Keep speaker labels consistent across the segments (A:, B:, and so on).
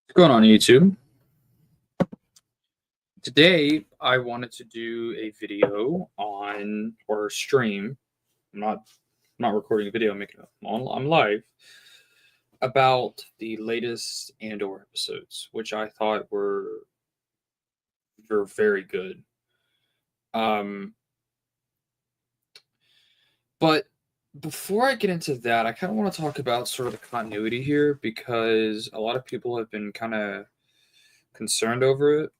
A: What's going on YouTube? Today I wanted to do a video on or stream. I'm not recording a video, I'm live about the latest Andor episodes, which I thought were very good. Um but before I get into that, I kind of want to talk about sort of the continuity here because a lot of people have been kind of concerned over it.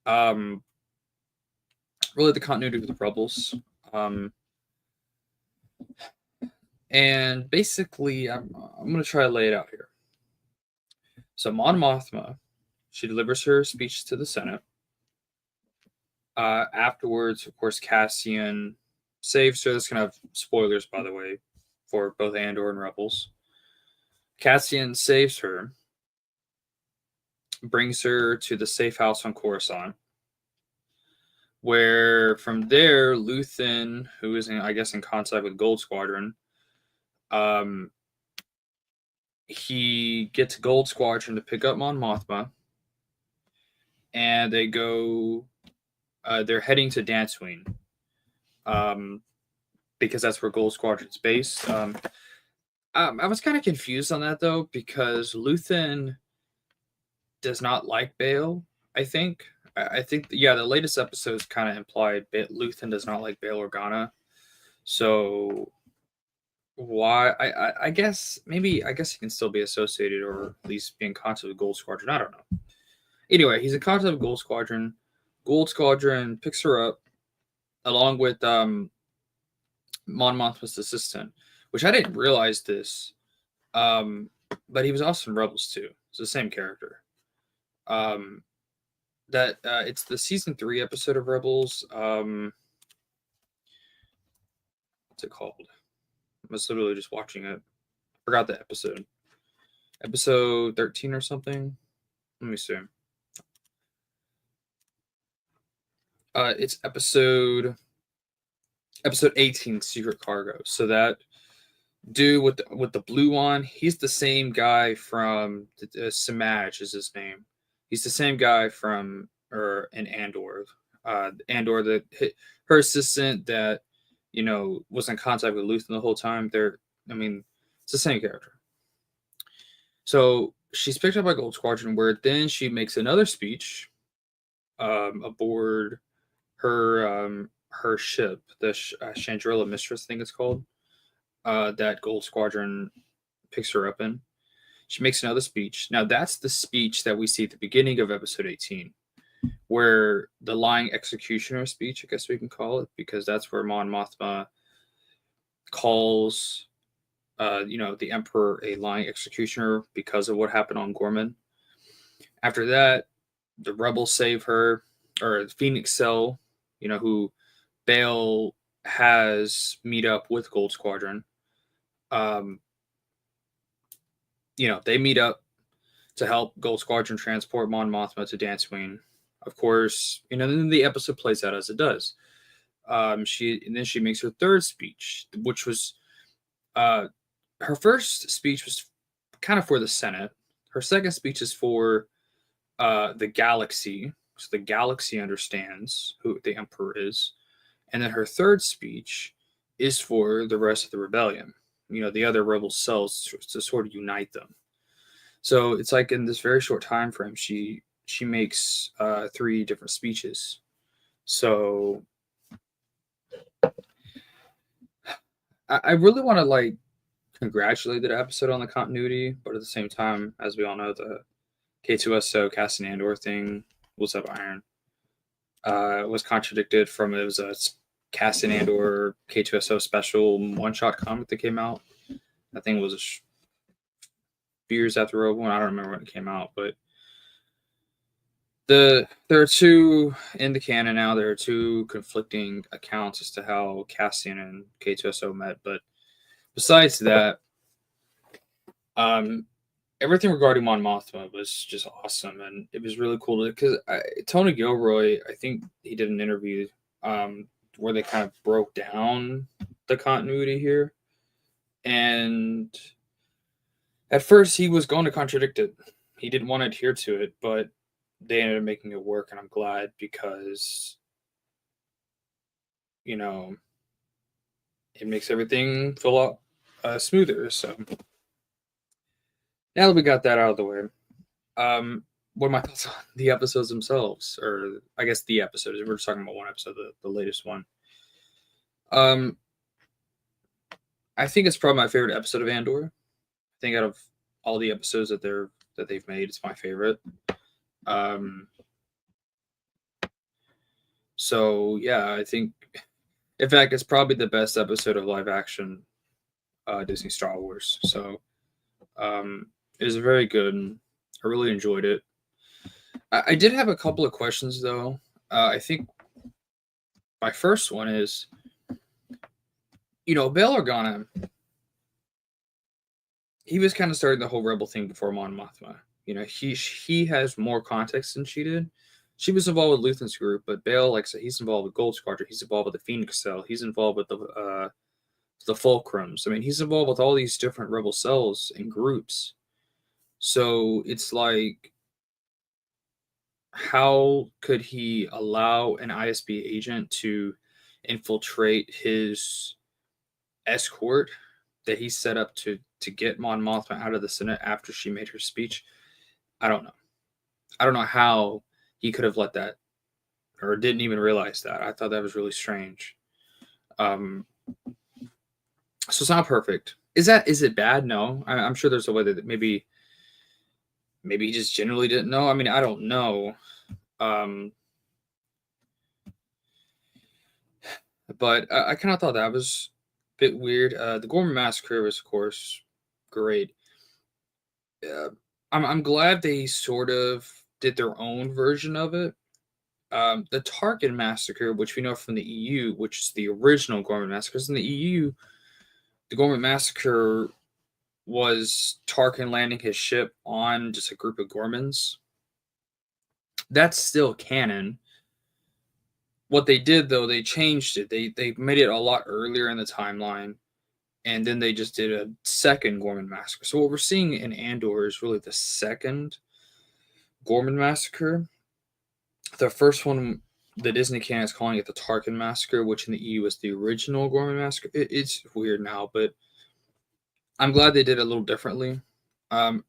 A: Um Really the continuity with the Rebels. Um And basically, I'm going to try to lay it out here. So, Mon Mothma, she delivers her speech to the Senate. Afterwards, of course, Cassian saves her. This kind of spoilers, by the way, for both Andor and Rebels. Cassian saves her, brings her to the safe house on Coruscant, where from there, Luthen, who is, I guess, in contact with Gold Squadron, um, he gets Gold Squadron to pick up Mon Mothma, and they go. They're heading to Dantooine, because that's where Gold Squadron's based. I was kind of confused on that though because Luthen does not like Bail. I think. I think yeah, the latest episodes kind of implied Luthen does not like Bail Organa. So why? I guess maybe I guess he can still be associated or at least be in contact with Gold Squadron. I don't know. Anyway, he's in contact with Gold Squadron. Gold Squadron picks her up along with Mon Mothma's assistant, which I didn't realize this, but he was also in Rebels too. It's the same character. Um, that it's the season 3 episode of Rebels. What's it called? I was literally just watching it. Forgot the episode. Episode 13 or something. Let me see. It's episode 18, Secret Cargo. So that dude with the blue one, he's the same guy from Samaj is his name. He's the same guy from or in Andor. Andor, her assistant that was in contact with Luthen the whole time. It's the same character. So she's picked up by Gold Squadron, where then she makes another speech aboard her ship, the Chandrilla Mistress, I think it's called. That Gold Squadron picks her up in. She makes another speech. Now, that's the speech that we see at the beginning of episode 18, where the lying executioner speech, I guess we can call it, because that's where Mon Mothma calls, the Emperor a lying executioner because of what happened on Gorman. After that, the rebels save her, or Phoenix Cell, who Bail has meet up with Gold Squadron. They meet up to help Gold Squadron transport Mon Mothma to Dantooine. Of course, then the episode plays out as it does. She makes her third speech, which was her first speech was kind of for the Senate. Her second speech is for the galaxy, so the galaxy understands who the Emperor is, and then her third speech is for the rest of the rebellion. The other rebel cells to sort of unite them. So it's like in this very short time frame, she makes 3 different speeches. So I really want to congratulate that episode on the continuity, but at the same time, as we all know, the K2SO Cassian Andor thing, What's Up Iron, was contradicted from it was a Cassian Andor K2SO special one-shot comic that came out. I think it was few years after Rogue One. I don't remember when it came out, but there are 2 in the canon now. There are 2 conflicting accounts as to how Cassian and K2SO met. But besides that, everything regarding Mon Mothma was just awesome, and it was really cool because Tony Gilroy, I think he did an interview where they kind of broke down the continuity here, and at first he was going to contradict it. he didn't want to adhere to it, but they ended up making it work, and I'm glad because you know it makes everything feel a lot smoother. So now that we got that out of the way, um, what are my thoughts on the episodes themselves, or I guess the episodes? We're just talking about one episode, the latest one. Um, I think it's probably my favorite episode of Andor. I think out of all the episodes that they've made, it's my favorite. Um, so yeah, I think in fact it's probably the best episode of live action Disney Star Wars. So it was very good. I really enjoyed it. I did have a couple of questions though. I think my first one is, Bail Organa, he was kind of starting the whole rebel thing before Mon Mothma. He has more context than she did. She was involved with Luthen's group, but Bail, like I said, he's involved with Gold Squadron. He's involved with the Phoenix Cell. He's involved with the Fulcrums. I mean, he's involved with all these different rebel cells and groups. So it's like, how could he allow an ISB agent to infiltrate his escort that he set up to get Mon Mothma out of the Senate after she made her speech? I don't know. I don't know how he could have let that, or didn't even realize that. I thought that was really strange. Um, so it's not perfect. Is it bad? No, I'm sure there's a way that maybe he just generally didn't know. I mean, I don't know. Um, but I kind of thought that was a bit weird. The Gorman Massacre was, of course, great. Uh, I'm glad they sort of did their own version of it. The Tarkin Massacre, which we know from the EU, which is the original Gorman Massacre, because in the EU, the Gorman Massacre was Tarkin landing his ship on just a group of Gormans. That's still canon. What they did, though, they changed it. They made it a lot earlier in the timeline, and then they just did a second Gorman Massacre. So what we're seeing in Andor is really the second Gorman Massacre. The first one, the Disney canon is calling it the Tarkin Massacre, which in the EU is the original Gorman Massacre. It's weird now, but I'm glad they did it a little differently. Um,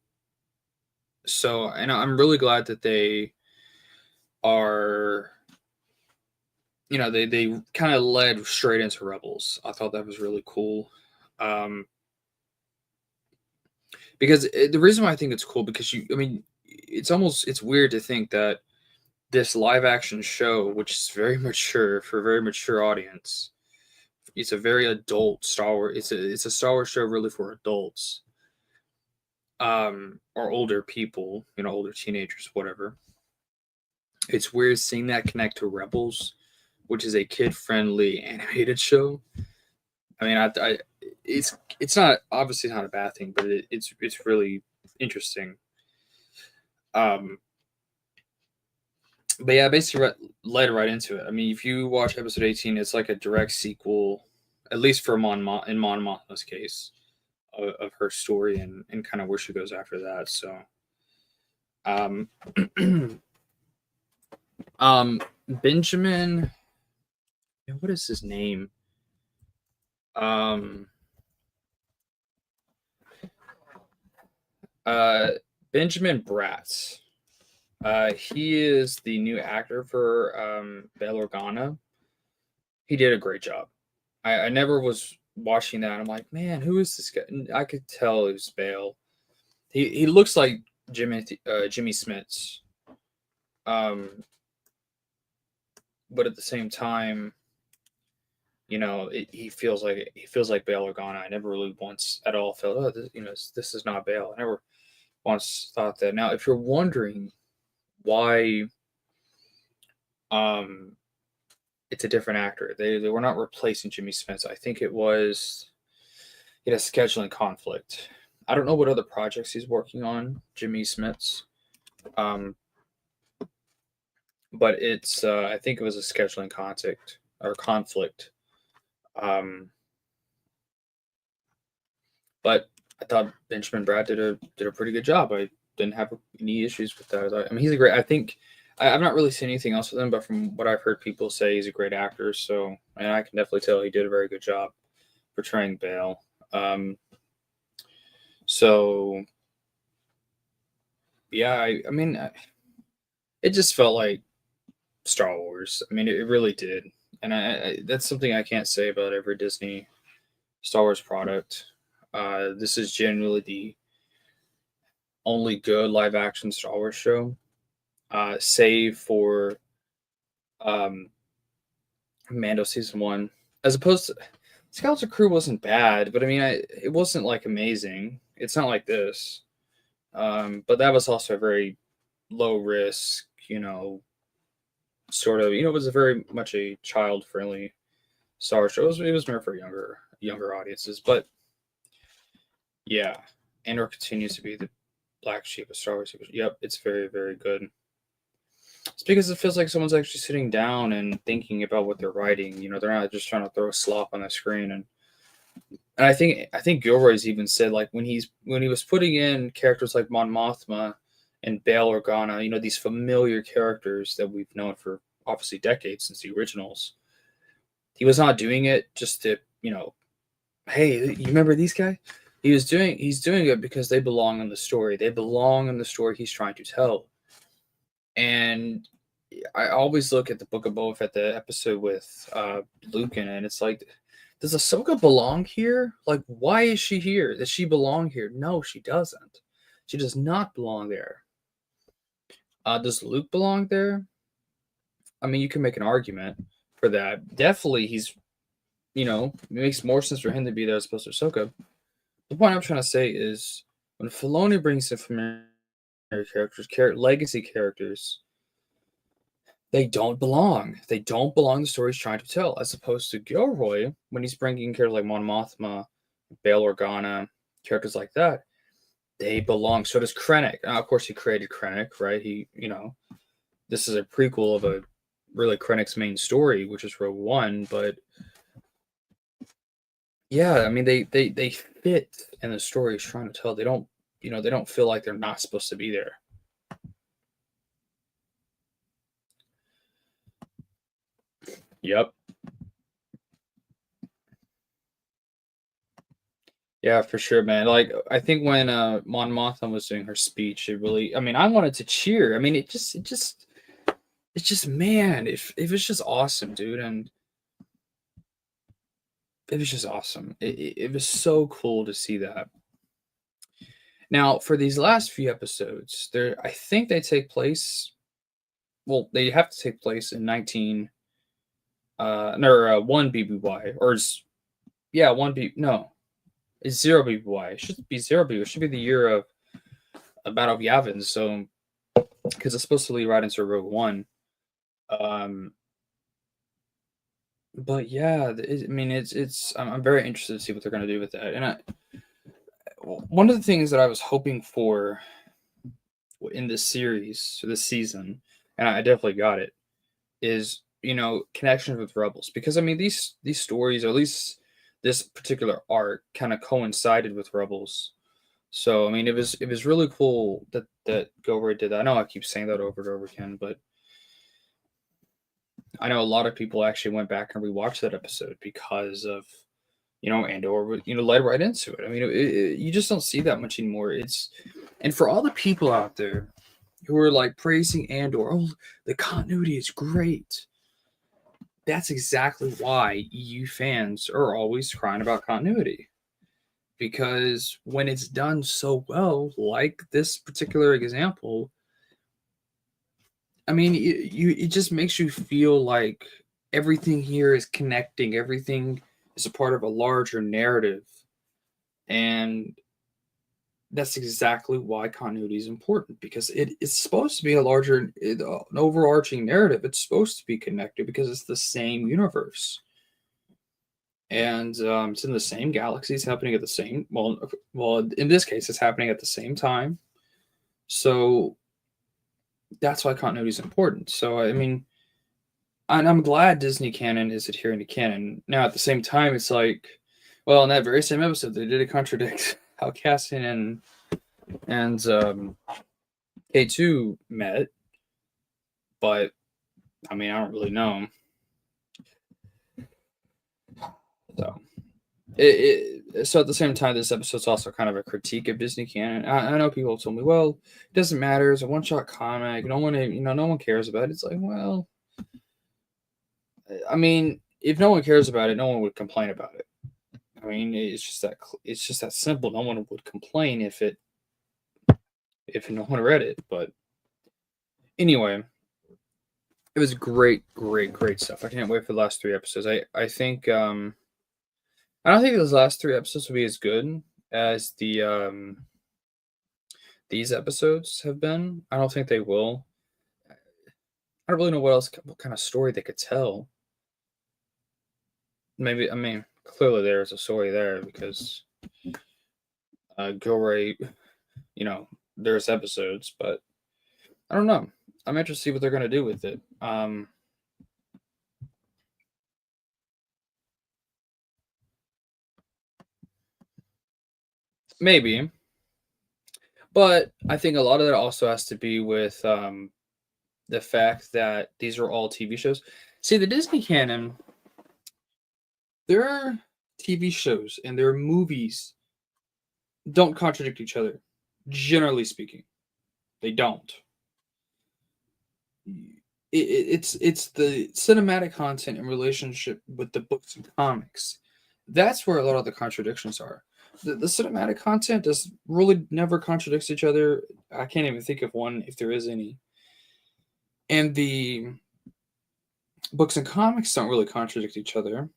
A: and I'm really glad that they are, they kind of led straight into Rebels. I thought that was really cool. Because the reason why I think it's cool, because it's weird to think that this live action show, which is very mature for a very mature audience, it's a very adult Star Wars. It's a Star Wars show really for adults, or older people, older teenagers, whatever. It's weird seeing that connect to Rebels, which is a kid friendly animated show. I mean, it's not, obviously not a bad thing, but it's really interesting. Um, but yeah, basically led right into it. I mean, if you watch episode 18, it's like a direct sequel, at least for Mon Mothma's case, of her story and kind of where she goes after that. So, um, Benjamin, what is his name? Um, uh, Benjamin Bratz. He is the new actor for Bail Organa. He did a great job. I never was watching that. I'm like, man, who is this guy? And I could tell it was Bail. He looks like Jimmy Smits. Um, but at the same time, he feels like Bail Organa. I never really once at all felt, oh, this is not Bail. I never once thought that. Now, if you're wondering why, um, it's a different actor. They were not replacing Jimmy Smits. I think it was a scheduling conflict. I don't know what other projects he's working on, Jimmy Smits. But it's I think it was a scheduling conflict. Um, but I thought Benjamin Bratt did a pretty good job. didn't have any issues with that. I mean, he's a great. I think I've not really seen anything else with him, but from what I've heard people say, he's a great actor. So, and I can definitely tell he did a very good job portraying Bale. So yeah, I mean, it just felt like Star Wars. I mean, it really did, and that's something I can't say about every Disney Star Wars product. This is generally the only good live action Star Wars show, save for um, Mando season one. As opposed to Scouts of Crew wasn't bad, but I mean, it wasn't like amazing. It's not like this. But that was also a very low risk, sort of. It was a very much a child friendly Star Wars show. It was meant for younger audiences, but yeah, Andor continues to be the black sheep of Star Wars. Yep, it's very very good. It's because it feels like someone's actually sitting down and thinking about what they're writing. They're not just trying to throw slop on the screen. And I think Gilroy's even said, like, when he was putting in characters like Mon Mothma and Bail Organa, these familiar characters that we've known for obviously decades since the originals. He was not doing it just to, hey, you remember these guys? He's doing it because they belong in the story. They belong in the story he's trying to tell. And I always look at the Book of Boba Fett, the episode with Luke in it, and it's like, does Ahsoka belong here? Like, why is she here? Does she belong here? No, she doesn't. She does not belong there. Does Luke belong there? I mean, you can make an argument for that. Definitely, it makes more sense for him to be there as opposed to Ahsoka. The point I'm trying to say is when Filoni brings in familiar characters, legacy characters, they don't belong. They don't belong in the story he's trying to tell, as opposed to Gilroy, when he's bringing characters like Mon Mothma, Bail Organa, characters like that, they belong. So does Krennic. Of course, he created Krennic, right? This is a prequel of a really Krennic's main story, which is Rogue One, but yeah, I mean, they fit in the story he's trying to tell. They don't feel like they're not supposed to be there. Yep. Yeah, for sure, man. Like, I think when Mon Mothma was doing her speech, it really, I mean, I wanted to cheer. I mean, man, it was just awesome, dude, and it was just awesome. It was so cool to see that. Now, for these last few episodes, I think they take place. Well, they have to take place in 1 BBY, or yeah, 1 B. No, it's 0 BBY. It should be 0 BBY. It should be the year of a Battle of Yavin. So, because it's supposed to lead right into Rogue One. But yeah, I mean, it's. I'm very interested to see what they're going to do with that. And one of the things that I was hoping for in this series, or this season, and I definitely got it, is connections with Rebels, because I mean these stories, or at least this particular arc, kind of coincided with Rebels. So I mean it was really cool that Gilroy did that. I know I keep saying that over and over again, but I know a lot of people actually went back and rewatched that episode because of Andor, led right into it. I mean, you just don't see that much anymore. And for all the people out there who are like praising Andor, oh, the continuity is great. That's exactly why EU fans are always crying about continuity. Because when it's done so well, like this particular example, I mean, it just makes you feel like everything here is connecting, everything is a part of a larger narrative. And that's exactly why continuity is important, because it's supposed to be an overarching narrative. It's supposed to be connected because it's the same universe, and it's in the same galaxy. It's happening at the same well. In this case, it's happening at the same time. So that's why continuity is important. So I mean, and I'm glad Disney canon is adhering to canon. Now at the same time, it's like, well, in that very same episode, they did contradict how Cassian and and K2 met, but I mean, I don't really know. So, so at the same time, this episode's also kind of a critique of Disney canon. I know people have told me, well, it doesn't matter. It's a one-shot comic. No one, no one cares about it. It's like, well, I mean, if no one cares about it, no one would complain about it. I mean, it's just that simple. No one would complain if no one read it. But anyway, it was great stuff. I can't wait for the last three episodes. I think I don't think those last three episodes will be as good as these episodes have been. I don't think they will. I don't really know what kind of story they could tell. Maybe, I mean, clearly there's a story there because Gilray, there's episodes, but I don't know. I'm interested to see what they're gonna do with it. Maybe, but I think a lot of that also has to be with the fact that these are all TV shows. See, the Disney canon, their TV shows and their movies don't contradict each other. Generally speaking, they don't. It's the cinematic content in relationship with the books and comics. That's where a lot of the contradictions are. The cinematic content does really never contradicts each other. I can't even think of one if there is any. And the books and comics don't really contradict each other.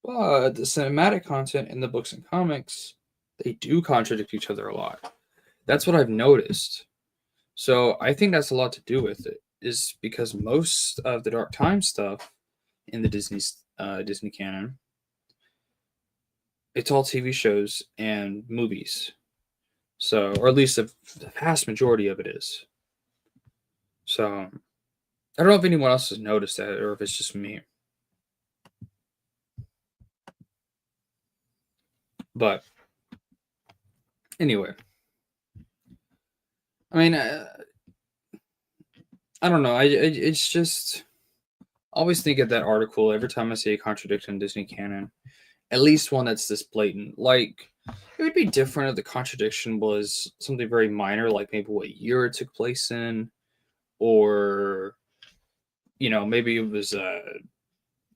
A: But the cinematic content in the books and comics, they do contradict each other a lot. That's what I've noticed. So I think that's a lot to do with it, is because most of the Dark Time stuff in the Disney canon, it's all TV shows and movies. So, or at least the vast majority of it is. So, I don't know if anyone else has noticed that or if it's just me. But anyway, I mean, I don't know. It's just I always think of that article every time I see a contradiction in Disney canon. At least one that's this blatant. Like it would be different if the contradiction was something very minor, like maybe what year it took place in, or maybe it was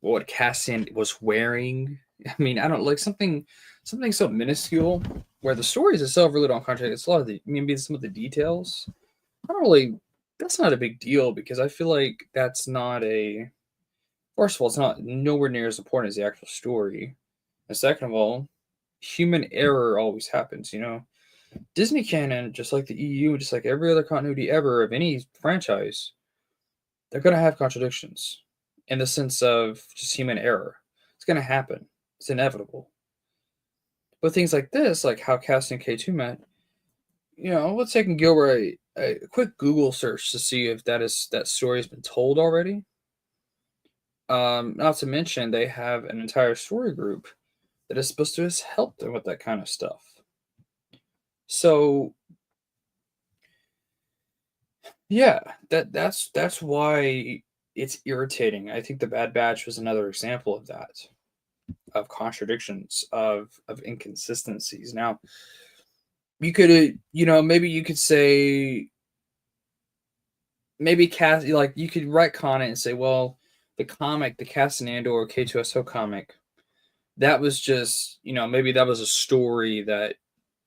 A: what Cassian was wearing. I mean, I don't like something so minuscule where the stories itself really don't contradict. It's a lot of maybe some of the details. I don't really. That's not a big deal because I feel like that's not a. First of all, it's not nowhere near as important as the actual story. And second of all, human error always happens. Disney canon, just like the EU, just like every other continuity ever of any franchise, they're gonna have contradictions in the sense of just human error. It's gonna happen. It's inevitable. But things like this, like how Cass and K2 met, let's take and Gilroy a quick Google search to see if that story has been told already. Not to mention they have an entire story group that is supposed to just help them with that kind of stuff. So yeah, that's why it's irritating. I think the Bad Batch was another example of that, of contradictions, of inconsistencies. Now, you could, maybe you could say, maybe cast like you could retcon it and say, well, the Cast and Andor K2SO comic, that was just, maybe that was a story that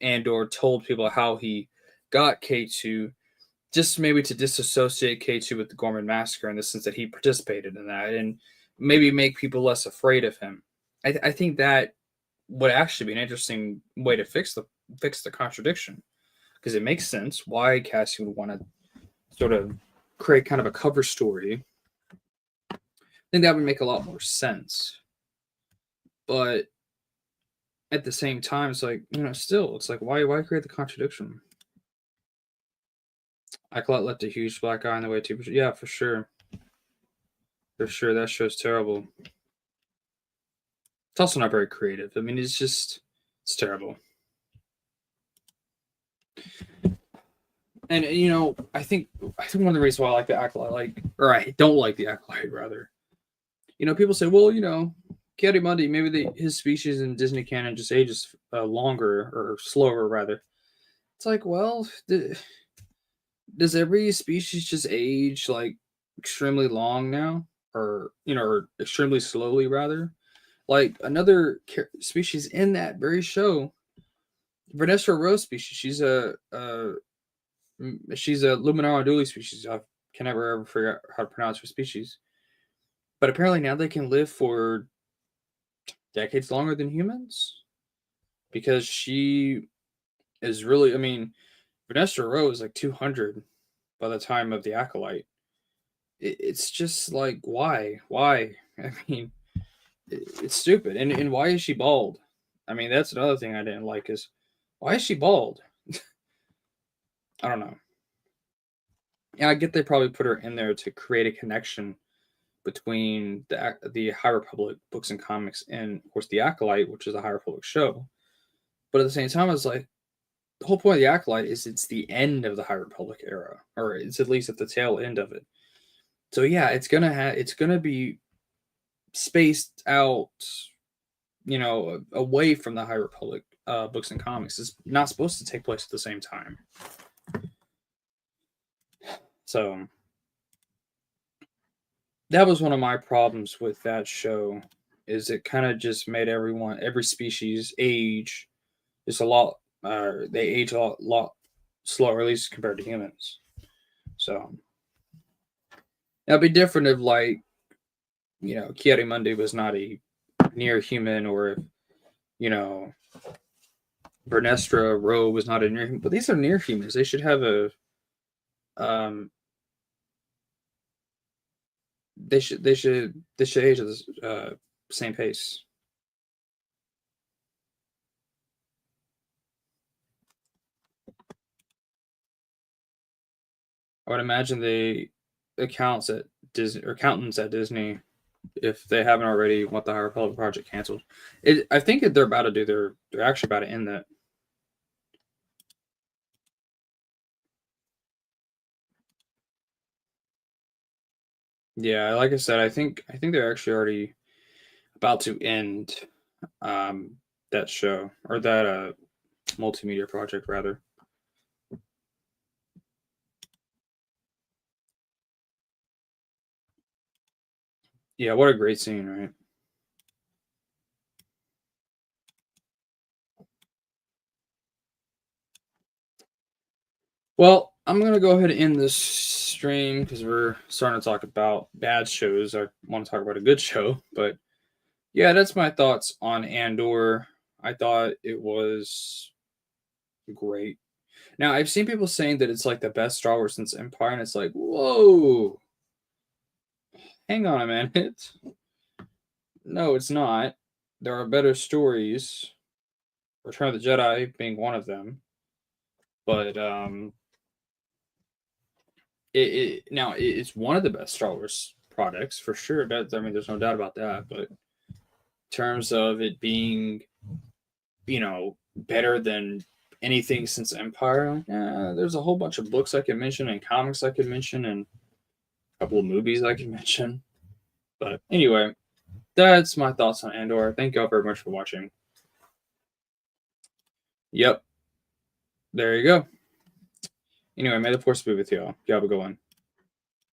A: Andor told people how he got K2, just maybe to disassociate K2 with the Gorman Massacre in the sense that he participated in that and maybe make people less afraid of him. I think that would actually be an interesting way to fix the contradiction because it makes sense why Cassie would want to sort of create kind of a cover story. I think that would make a lot more sense. But at the same time, it's like, still, it's like, why create the contradiction? I left a huge black eye in the way too. Yeah, for sure. For sure, that show's terrible. It's also not very creative. I mean, it's terrible. And I think one of the reasons why I like the Acolyte, or I don't like the Acolyte, rather. People say, well, Kiadimundi, maybe his species in Disney canon just ages longer or slower, rather. It's like, well, does every species just age like extremely long now, or extremely slowly, rather? Like another species in that very show, Vanessa Rose species. She's a Luminara Unduli species. I can never ever figure out how to pronounce her species. But apparently now they can live for decades longer than humans because she is really. I mean, Vanessa Rose is like 200 by the time of the Acolyte. It's just like why? I mean, it's stupid. And why is she bald? I mean, that's another thing I didn't like is why is she bald? I don't know. Yeah, I get they probably put her in there to create a connection between the High Republic books and comics and of course the Acolyte, which is a High Republic show. But at the same time, it's like the whole point of the Acolyte is it's the end of the High Republic era, or it's at least at the tail end of it. So yeah, it's gonna be spaced out, away from the High Republic books and comics. It's not supposed to take place at the same time. So that was one of my problems with that show, is it kind of just made every species age just a lot. They age a lot slower, at least compared to humans. So it'd be different if, like, Kiarimundi was not a near human, or if you know Bernestra Rowe was not a near human. But these are near humans. They should have a um. They should age at the same pace. I would imagine the accountants at Disney, if they haven't already, want the High Republic project canceled. I think they're about to do they're actually about to end that. Yeah, like I said, I think they're actually already about to end um that show, or that multimedia project, rather. Yeah, what a great scene, right? Well, I'm gonna go ahead and end this stream because we're starting to talk about bad shows. I want to talk about a good show, but yeah, that's my thoughts on Andor. I thought it was great. Now, I've seen people saying that it's like the best Star Wars since Empire, and it's like, whoa, hang on a minute. No, it's not. There are better stories. Return of the Jedi being one of them, but it's one of the best Star Wars products for sure. I mean, there's no doubt about that. But in terms of it being, better than anything since Empire, yeah, there's a whole bunch of books I can mention and comics I could mention and a couple of movies I can mention. But anyway, that's my thoughts on Andor. Thank y'all very much for watching. Yep, there you go. Anyway, may the force be with y'all. You have a good one.